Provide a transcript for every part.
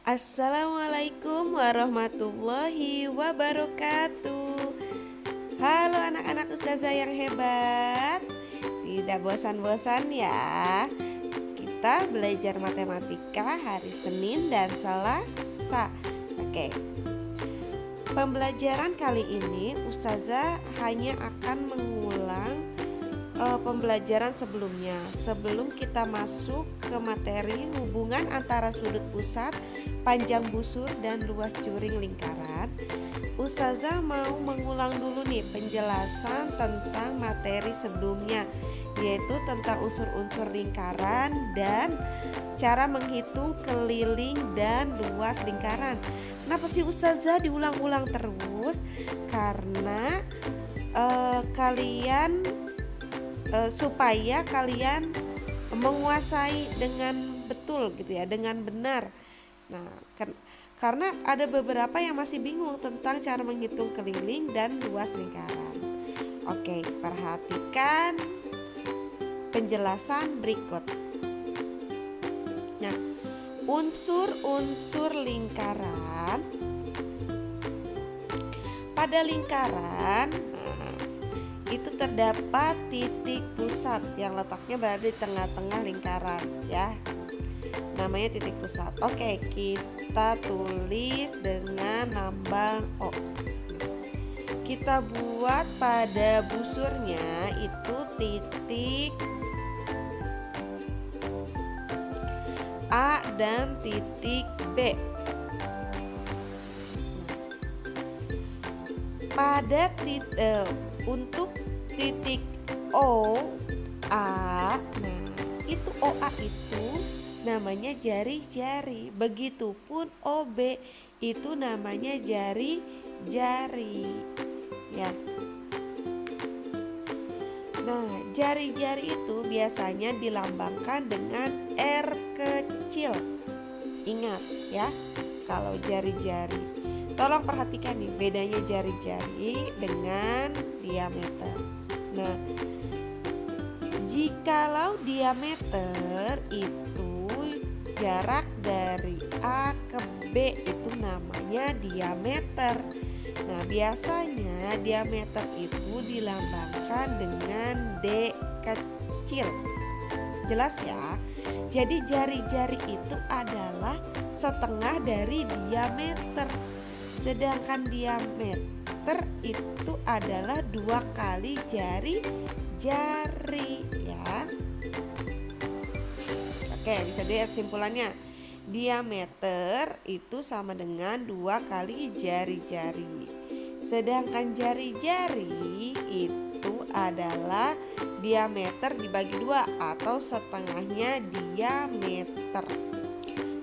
Assalamualaikum warahmatullahi wabarakatuh. Halo anak-anak ustazah yang hebat. Tidak bosan-bosan ya. Kita belajar matematika hari Senin dan Selasa. Oke. Pembelajaran kali ini ustazah hanya akan mengulang pembelajaran sebelumnya. Sebelum kita masuk ke materi hubungan antara sudut pusat, panjang busur, dan luas juring lingkaran, ustazah mau mengulang dulu nih penjelasan tentang materi sebelumnya, yaitu tentang unsur-unsur lingkaran dan cara menghitung keliling dan luas lingkaran. Kenapa sih ustazah diulang-ulang terus? Karena supaya kalian menguasai dengan betul gitu ya, dengan benar. Nah, karena ada beberapa yang masih bingung tentang cara menghitung keliling dan luas lingkaran. Oke, perhatikan penjelasan berikut. Nah, unsur-unsur lingkaran. Pada lingkaran itu terdapat titik pusat yang letaknya berada di tengah-tengah lingkaran ya. Namanya titik pusat. Oke, kita tulis dengan lambang O. Kita buat pada busurnya itu titik A dan titik B. Pada untuk titik O A, nah itu OA itu namanya jari-jari. Begitupun OB itu namanya jari-jari ya. Nah, jari-jari itu biasanya dilambangkan dengan R kecil. Ingat ya, kalau jari-jari. Tolong perhatikan nih bedanya jari-jari dengan diameter. Nah, jikalau diameter itu jarak dari A ke B itu namanya diameter. Nah, biasanya diameter itu dilambangkan dengan D kecil. Jelas ya? Jadi jari-jari itu adalah setengah dari diameter. Sedangkan diameter itu adalah 2 kali jari-jari ya. Oke, bisa dilihat simpulannya. Diameter itu sama dengan 2 kali jari-jari. Sedangkan jari-jari itu adalah diameter dibagi 2 atau setengahnya diameter.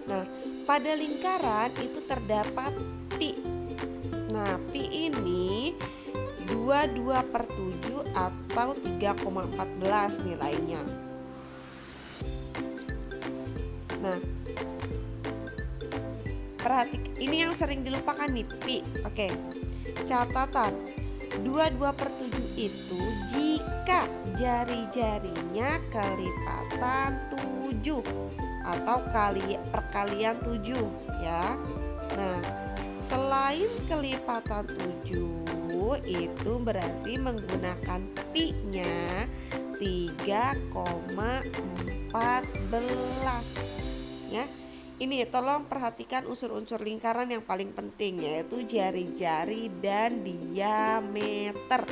Nah, pada lingkaran itu terdapat pi. Nah, pi ini 22/7 atau 3,14 nilainya. Nah, perhatikan, ini yang sering dilupakan nih, pi. Oke, catatan 22/7 itu jika jari-jarinya kelipatan 7 atau perkalian 7 ya. Nah, selain kelipatan 7 itu berarti menggunakan pi-nya 3,14 ya. Ini tolong perhatikan unsur-unsur lingkaran yang paling penting, yaitu jari-jari dan diameter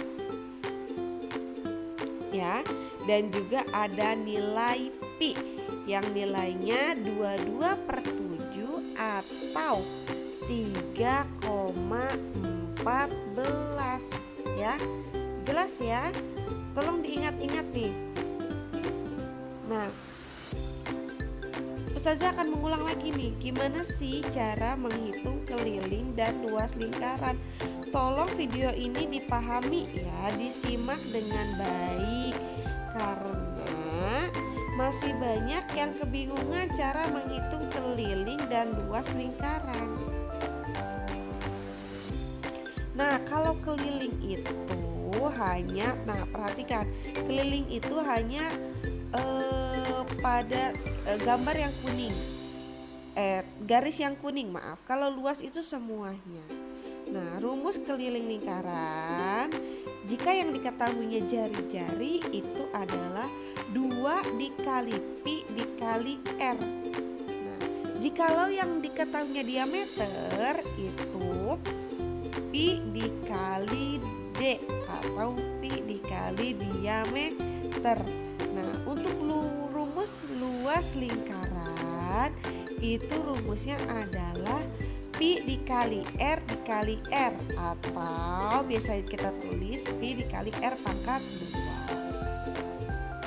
ya. Dan juga ada nilai pi yang nilainya 22/7 atau 3,14 ya. Jelas ya? Tolong diingat-ingat nih. Nah, ustazah akan mengulang lagi nih, gimana sih cara menghitung keliling dan luas lingkaran. Tolong video ini dipahami ya, disimak dengan baik karena masih banyak yang kebingungan cara menghitung keliling dan luas lingkaran. Nah, kalau keliling itu hanya, nah perhatikan, keliling itu hanya pada gambar yang kuning. garis yang kuning, maaf. Kalau luas itu semuanya. Nah, rumus keliling lingkaran, jika yang diketahuinya jari-jari itu adalah 2 dikali pi dikali r. Nah, jikalau yang diketahuinya diameter itu pi dikali d atau pi dikali diameter. Nah, untuk rumus luas lingkaran itu rumusnya adalah pi dikali r dikali r, atau biasa kita tulis pi dikali r pangkat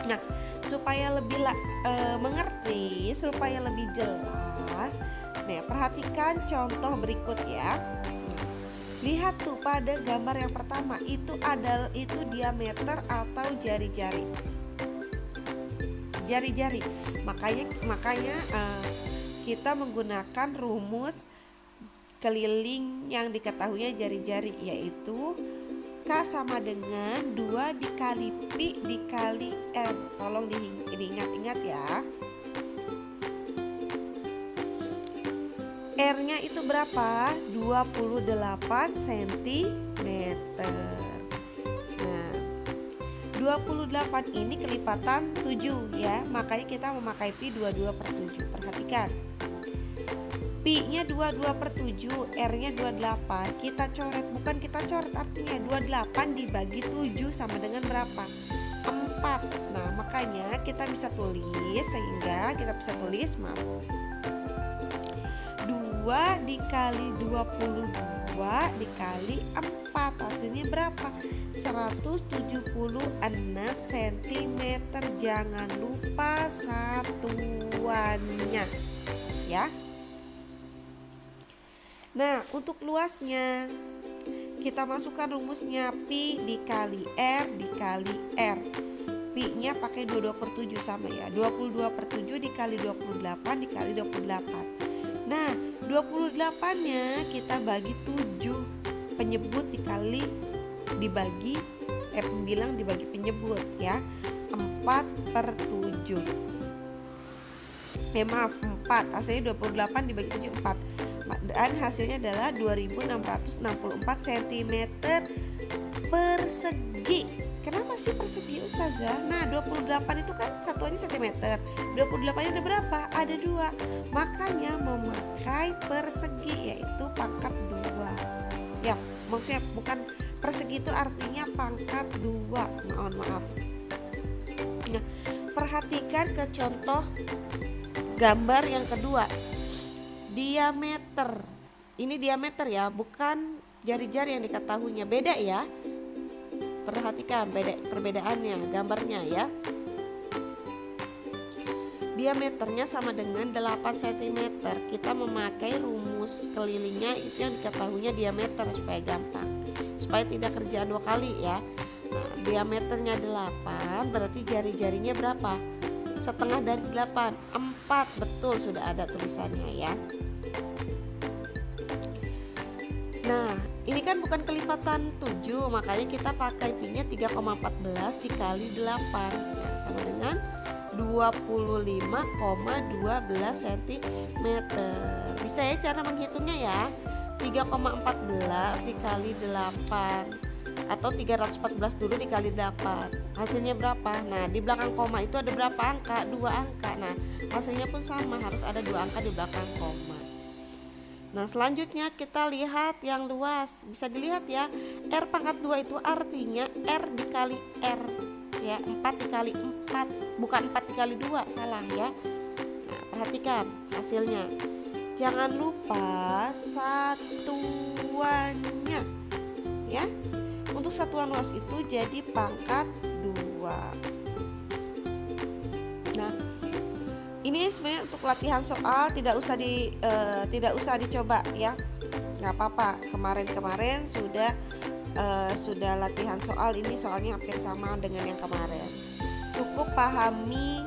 2. Nah, supaya lebih mengerti, supaya lebih jelas, nih perhatikan contoh berikut ya. Lihat tuh pada gambar yang pertama itu diameter atau jari-jari. Jari-jari. Makanya kita menggunakan rumus keliling yang diketahuinya jari-jari, yaitu K sama dengan 2 dikali pi dikali r. Tolong diingat-ingat ya. R-nya itu berapa? 28 cm. Nah, 28 ini kelipatan 7 ya. Makanya kita memakai pi 22/7. Perhatikan. Pi-nya 22/7, R-nya 28. Kita coret, bukan kita coret, artinya 28 dibagi 7 sama dengan berapa? 4. Nah, makanya kita bisa tulis, sehingga kita bisa tulis, 2 dikali 22 dikali 4, hasilnya berapa? 176 cm. Jangan lupa satuannya ya. Nah, untuk luasnya kita masukkan rumusnya pi dikali r dikali r. Pi-nya pakai 22/7 sama ya. 22/7 dikali 28 dikali 28. Nah, 28-nya kita bagi 7. Penyebut dibagi bilang dibagi penyebut ya. 4/7. Maaf, 4. Hasilnya 28 dibagi 7, 4. Dan hasilnya adalah 2664 cm persegi. Kenapa sih persegi, Ustazah? Nah, 28 itu kan satuannya cm. 28-nya ada berapa? Ada 2. Makanya memakai persegi, yaitu pangkat 2. Ya, maksudnya bukan persegi, itu artinya pangkat 2. Mohon maaf. Nah, perhatikan ke contoh gambar yang kedua. Diameter. Ini diameter ya, bukan jari-jari yang diketahuinya. Beda ya. Perhatikan perbedaannya, gambarnya ya. Diameternya sama dengan 8 cm. Kita memakai rumus kelilingnya itu yang diketahuinya diameter supaya gampang. Supaya tidak kerjaan 2 kali ya. Nah, diameternya 8, berarti jari-jarinya berapa? Setengah dari 8, 4. Betul, sudah ada tulisannya ya. Nah, ini kan bukan kelipatan 7, makanya kita pakai pi-nya 3,14 dikali 8. Nah, sama dengan 25,12 cm. Bisa ya cara menghitungnya ya. 3,14 dikali 8 atau 314 dulu dikali 8. Hasilnya berapa? Nah, di belakang koma itu ada berapa angka? 2 angka. Nah, hasilnya pun sama, harus ada 2 angka di belakang koma. Nah, selanjutnya kita lihat yang luas. Bisa dilihat ya, R pangkat 2 itu artinya R dikali R ya, 4 dikali 4, bukan 4 dikali 2, salah ya. Nah, perhatikan hasilnya. Jangan lupa satuannya ya. Untuk satuan luas itu jadi pangkat 2. Nah, ini sebenarnya untuk latihan soal, tidak usah dicoba ya, nggak apa-apa. Kemarin sudah latihan soal, ini soalnya hampir sama dengan yang kemarin. Cukup pahami,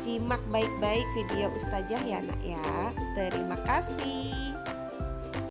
simak baik-baik video Ustazah ya nak ya. Terima kasih.